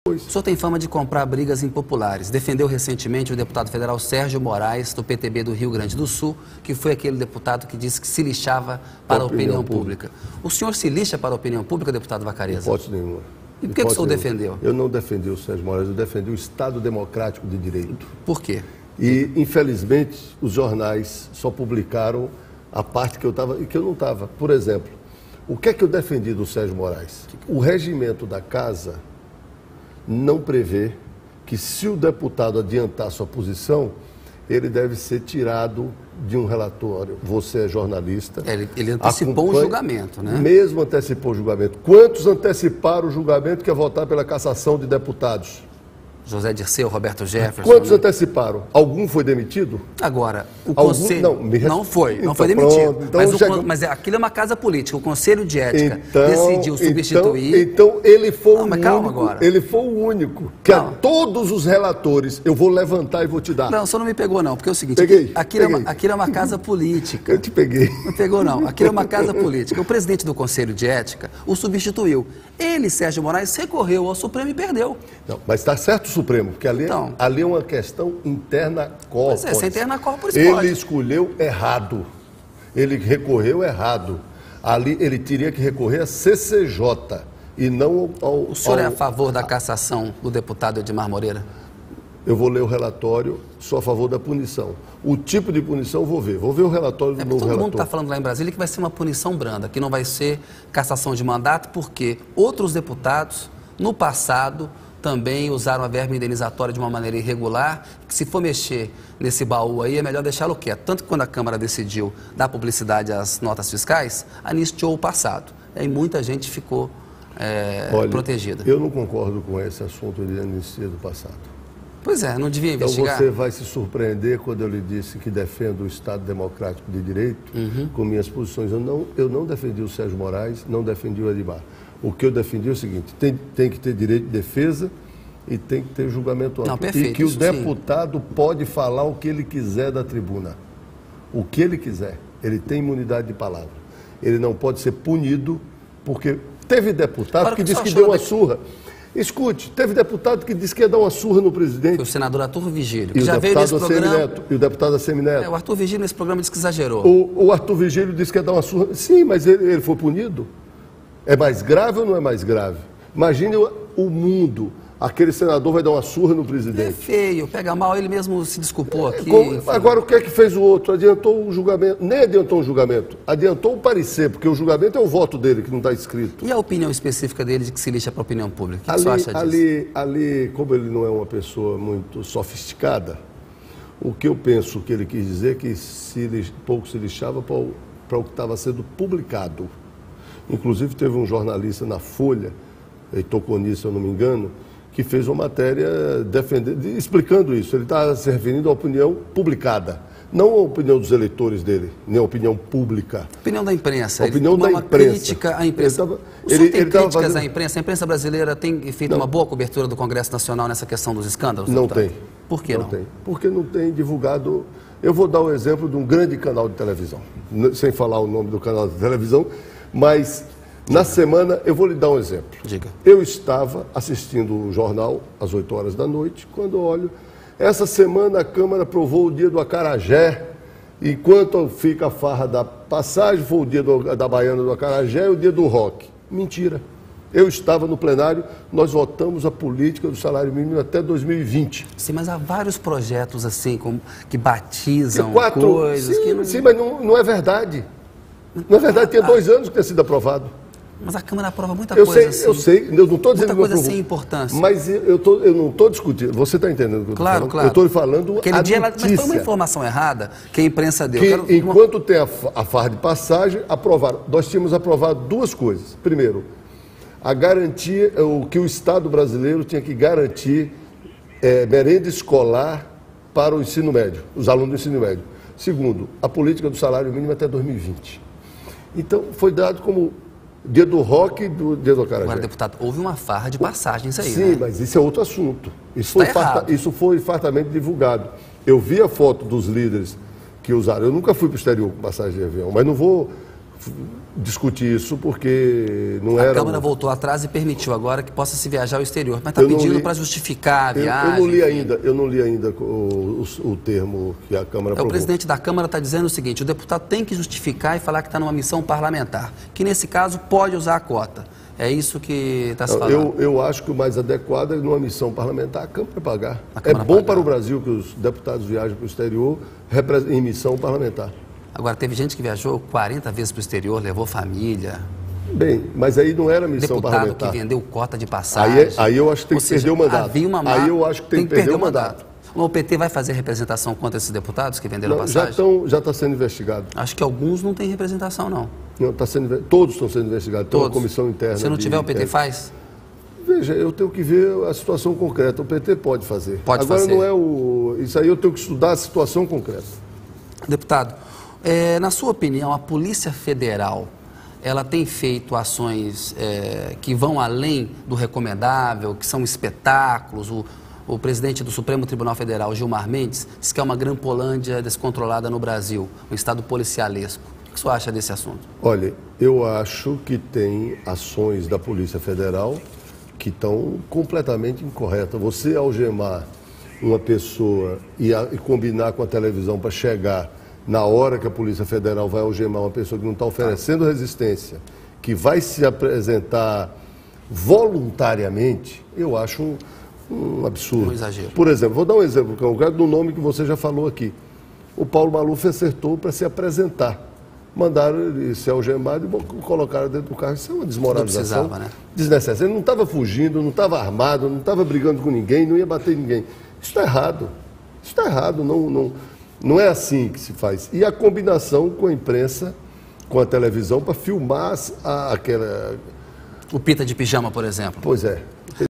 O senhor tem fama de comprar brigas impopulares. Defendeu recentemente o deputado federal Sérgio Moraes, do PTB do Rio Grande do Sul, que foi aquele deputado que disse que se lixava para a opinião pública. O senhor se lixa para a opinião pública, deputado Vacarezza? Hipótese nenhuma. E por que o senhor defendeu? Eu não defendi o Sérgio Moraes, eu defendi o Estado Democrático de Direito. Por quê? E, infelizmente, os jornais só publicaram a parte que eu estava e que eu não estava. Por exemplo, o que é que eu defendi do Sérgio Moraes? O regimento da Casa não prevê que, se o deputado adiantar sua posição, ele deve ser tirado de um relatório. Você é jornalista. Ele antecipou o julgamento, né? Mesmo antecipou o julgamento. Quantos anteciparam o julgamento que é votar pela cassação de deputados? José Dirceu, Roberto Jefferson. Quantos anteciparam? Algum foi demitido? Agora, o Conselho... Não foi demitido. Então, mas aquilo é uma casa política. O Conselho de Ética decidiu substituir... Então ele foi o único... Calma agora. Ele foi o único. Que a todos os relatores, eu vou levantar e vou te dar. Não, o senhor não me pegou não, porque é o seguinte... Peguei. Aquilo é uma casa política. Eu te peguei. Não pegou não. Aquilo é uma casa política. O presidente do Conselho de Ética o substituiu. Ele, Sérgio Moraes, recorreu ao Supremo e perdeu. Não, mas está certo o Supremo, porque ali é uma questão interna corporis. Pois é, se é interna corporis ele escolheu errado. Ele recorreu errado. Ali ele teria que recorrer à CCJ e não ao... O senhor é a favor da cassação do deputado Edmar Moreira? Eu vou ler o relatório, sou a favor da punição. O tipo de punição eu vou ver. Vou ver o relatório do novo relator. Todo mundo está falando lá em Brasília que vai ser uma punição branda, que não vai ser cassação de mandato, porque outros deputados, no passado, também usaram a verba indenizatória de uma maneira irregular, que se for mexer nesse baú aí, é melhor deixá-lo quieto. Tanto que quando a Câmara decidiu dar publicidade às notas fiscais, anistiou o passado. Aí muita gente ficou protegida. Eu não concordo com esse assunto de anistia do passado. Pois é, não devia investigar? Então você vai se surpreender quando eu lhe disse que defendo o Estado Democrático de Direito com minhas posições. Eu não defendi o Sérgio Moraes, não defendi o Edmar. O que eu defendi é o seguinte: tem que ter direito de defesa e tem que ter julgamento amplo. Perfeito, e que o deputado pode falar o que ele quiser da tribuna. O que ele quiser. Ele tem imunidade de palavra. Ele não pode ser punido, porque teve deputado que disse que deu uma surra. Escute, teve deputado que disse que ia dar uma surra no presidente. Foi o senador Arthur Vigílio, que já veio nesse programa. E o deputado Assemineto. O Arthur Vigílio nesse programa disse que exagerou. O Arthur Vigílio disse que ia dar uma surra. Sim, mas ele foi punido. É mais grave ou não é mais grave? Imagine o mundo. Aquele senador vai dar uma surra no presidente. É feio, pega mal, ele mesmo se desculpou aqui. Agora, o que é que fez o outro? Adiantou o julgamento. Nem adiantou o julgamento, adiantou o parecer, porque o julgamento é o voto dele, que não está escrito. E a opinião específica dele de que se lixa para a opinião pública? O que você acha disso? Ali, como ele não é uma pessoa muito sofisticada, o que eu penso que ele quis dizer é que pouco se lixava para o que estava sendo publicado. Inclusive, teve um jornalista na Folha, Heitor Coni, se eu não me engano, que fez uma matéria explicando isso. Ele está se referindo à opinião publicada, não à opinião dos eleitores dele, nem à opinião pública. A opinião da imprensa. A opinião da imprensa. Crítica à imprensa. O senhor tem críticas à imprensa? A imprensa brasileira tem feito uma boa cobertura do Congresso Nacional nessa questão dos escândalos? Não tem. Por que não? Não tem. Porque não tem divulgado... Eu vou dar o exemplo de um grande canal de televisão, sem falar o nome do canal de televisão, mas... Na semana, eu vou lhe dar um exemplo. Diga. Eu estava assistindo o jornal às 8 horas da noite, quando olho, essa semana a Câmara aprovou o dia do acarajé, enquanto fica a farra da passagem, foi o dia da baiana do acarajé e o dia do rock. Mentira. Eu estava no plenário, nós votamos a política do salário mínimo até 2020. Sim, mas há vários projetos assim, que batizam coisas... Sim, mas não é verdade. Não é verdade, tinha 2 anos que tinha sido aprovado. Mas a Câmara aprova muita coisa assim. Eu sei, eu não estou dizendo muita coisa sem importância. Mas eu não estou discutindo. Você está entendendo o que eu estou falando? Claro. Eu estou falando Aquele dia, mas foi uma informação errada que a imprensa deu. Enquanto tem a farra de passagem, aprovaram. Nós tínhamos aprovado 2 coisas. Primeiro, a garantia, o que o Estado brasileiro tinha que garantir merenda escolar para o ensino médio, os alunos do ensino médio. Segundo, a política do salário mínimo até 2020. Então, foi dado como dia do rock e do dia do acarajé. Agora, deputado, houve uma farra de passagens aí, Sim, né? mas isso é outro assunto. Isso foi fartamente divulgado. Eu vi a foto dos líderes que usaram. Eu nunca fui para o exterior com passagem de avião, mas não vou discutir isso porque não era... A Câmara voltou atrás e permitiu agora que possa se viajar ao exterior, mas está pedindo para justificar a viagem. Eu não li ainda o termo que a Câmara aprovou. O presidente da Câmara está dizendo o seguinte: o deputado tem que justificar e falar que está numa missão parlamentar, que nesse caso pode usar a cota. É isso que está se falando. Eu acho que o mais adequado é, numa missão parlamentar, a Câmara pagar. É bom para o Brasil que os deputados viajem para o exterior em missão parlamentar. Agora, teve gente que viajou 40 vezes para o exterior, levou família. Bem, mas aí não era missão deputado parlamentar. Deputado que vendeu cota de passagem. Aí eu acho que tem que perder o mandato. Aí eu acho que tem que perder o mandato. O PT vai fazer representação contra esses deputados que venderam passagem? Já está sendo investigado. Acho que alguns não têm representação, não. Não, todos estão sendo investigados. Tem uma comissão interna. Se não tiver, o PT faz? Veja, eu tenho que ver a situação concreta. O PT pode fazer. Pode fazer. Agora não é o... Isso aí eu tenho que estudar a situação concreta. Deputado, na sua opinião, a Polícia Federal, ela tem feito ações que vão além do recomendável, que são espetáculos? O presidente do Supremo Tribunal Federal, Gilmar Mendes, diz que é uma Grampolândia descontrolada no Brasil, um estado policialesco. O que o senhor acha desse assunto? Olha, eu acho que tem ações da Polícia Federal que estão completamente incorretas. Você algemar uma pessoa e combinar com a televisão para chegar na hora que a Polícia Federal vai algemar uma pessoa que não está oferecendo resistência, que vai se apresentar voluntariamente, eu acho um absurdo. Um exagero. Por exemplo, vou dar um exemplo concreto do nome que você já falou aqui. O Paulo Maluf acertou para se apresentar. Mandaram ele ser algemado e colocaram dentro do carro. Isso é uma desmoralização desnecessária. Ele não estava fugindo, não estava armado, não estava brigando com ninguém, não ia bater em ninguém. Isso está errado. Isso está errado. Não é assim que se faz. E a combinação com a imprensa, com a televisão, para filmar aquela... O Pita de pijama, por exemplo. Pois é.